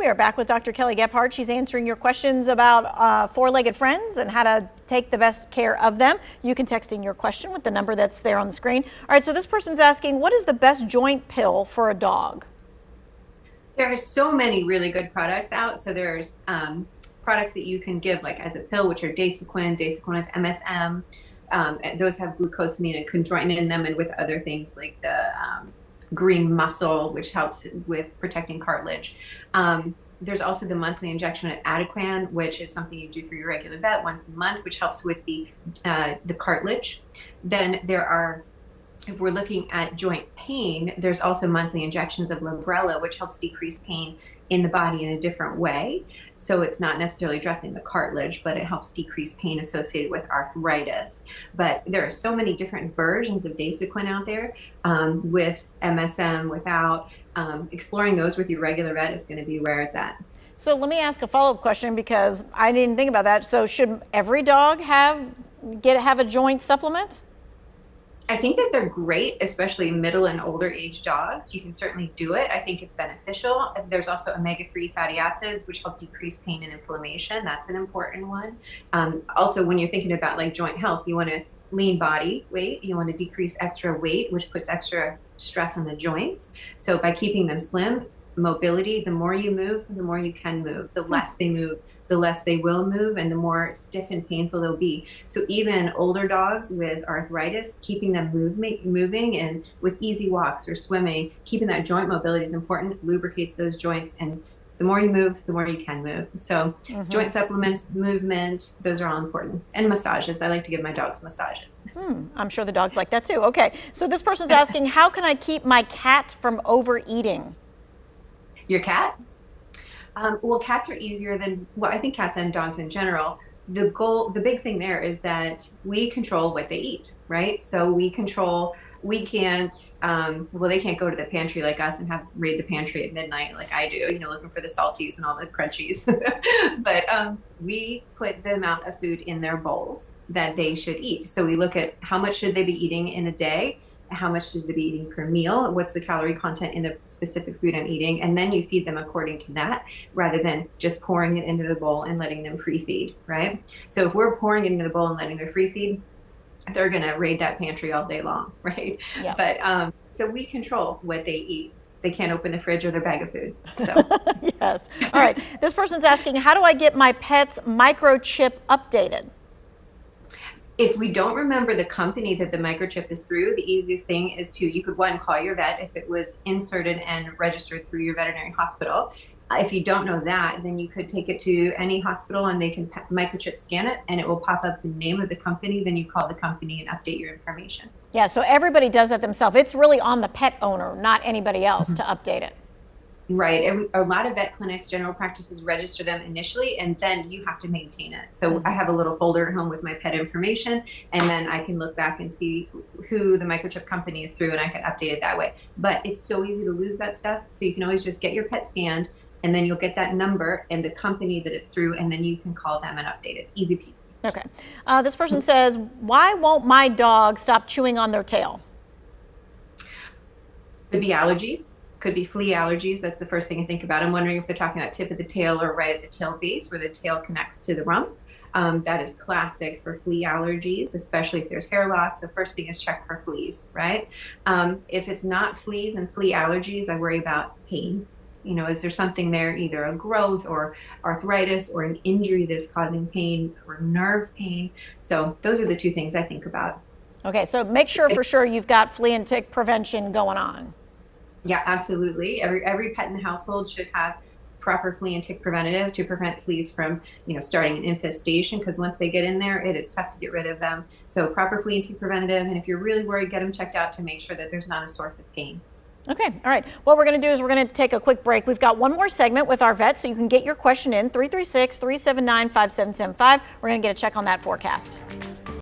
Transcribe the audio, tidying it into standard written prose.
We are back with Dr. Kelley Gebhardt. She's answering your questions about four-legged friends and how to take the best care of them. You can text in your question with the number that's there on the screen. All right, so this person's asking, what is the best joint pill for a dog? There are so many really good products out. So there's products that you can give like as a pill, which are Daysequin with MSM. Those have glucosamine and chondroitin in them, and with other things like the green mussel, which helps with protecting cartilage. There's also the monthly injection at Adequan, which is something you do through your regular vet once a month, which helps with the cartilage. Then there are, if we're looking at joint pain, there's also monthly injections of Librela, which helps decrease pain in the body in a different way. So it's not necessarily addressing the cartilage, but it helps decrease pain associated with arthritis. But there are so many different versions of Daysequin out there, with MSM, without. Exploring those with your regular vet is going to be where it's at. So let me ask a follow-up question, because I didn't think about that. So should every dog have a joint supplement? I think that they're great, especially middle and older age dogs. You can certainly do it. I think it's beneficial. There's also omega-3 fatty acids, which help decrease pain and inflammation. That's an important one. Also, when you're thinking about like joint health, you want to lean body weight. You want to decrease extra weight, which puts extra stress on the joints. So by keeping them slim, mobility, the more you move, the more you can move. The less they move, the less they will move, and the more stiff and painful they'll be. So even older dogs with arthritis, keeping them moving and with easy walks or swimming, keeping that joint mobility is important, lubricates those joints, and the more you move, the more you can move. So joint supplements, movement, those are all important. And massages. I like to give my dogs massages. I'm sure the dogs like that too. Okay, so this person's asking, how can I keep my cat from overeating? Your cat? Well, cats are easier than, well, I think cats and dogs in general. The big thing there is that we control what they eat, right? So we can't, well, they can't go to the pantry like us and raid the pantry at midnight like I do, looking for the salties and all the crunchies. But we put the amount of food in their bowls that they should eat. So we look at how much should they be eating in a day, how much should they be eating per meal, what's the calorie content in the specific food I'm eating, and then you feed them according to that, rather than just pouring it into the bowl and letting them free feed, right? So if we're pouring it into the bowl and letting them free feed, they're going to raid that pantry all day long, right? Yeah. But so we control what they eat. They can't open the fridge or their bag of food. So. Yes. All right. This person's asking, how do I get my pet's microchip updated? If we don't remember the company that the microchip is through, the easiest thing is you could call your vet if it was inserted and registered through your veterinary hospital. If you don't know that, then you could take it to any hospital and they can microchip scan it, and it will pop up the name of the company. Then you call the company and update your information. Yeah, so everybody does that themselves. It's really on the pet owner, not anybody else, to update it. Right. A lot of vet clinics, general practices register them initially, and then you have to maintain it. So I have a little folder at home with my pet information, and then I can look back and see who the microchip company is through, and I can update it that way. But it's so easy to lose that stuff. So you can always just get your pet scanned, and then you'll get that number and the company that it's through, and then you can call them and update it. Easy peasy. Okay. This person says, why won't my dog stop chewing on their tail? Could be allergies. Could be flea allergies. That's the first thing I think about. I'm wondering if they're talking about tip of the tail or right at the tail base where the tail connects to the rump. That is classic for flea allergies, especially if there's hair loss. So first thing is check for fleas, right? If it's not fleas and flea allergies, I worry about pain. Is there something there, either a growth or arthritis or an injury that's causing pain or nerve pain? So those are the two things I think about. Okay, so make sure for sure you've got flea and tick prevention going on. Yeah, absolutely. Every pet in the household should have proper flea and tick preventative to prevent fleas from, starting an infestation, because once they get in there, it is tough to get rid of them. So proper flea and tick preventative, and if you're really worried, get them checked out to make sure that there's not a source of pain. Okay, all right. What we're going to do is we're going to take a quick break. We've got one more segment with our vet, so you can get your question in, 336-379-5775. We're going to get a check on that forecast.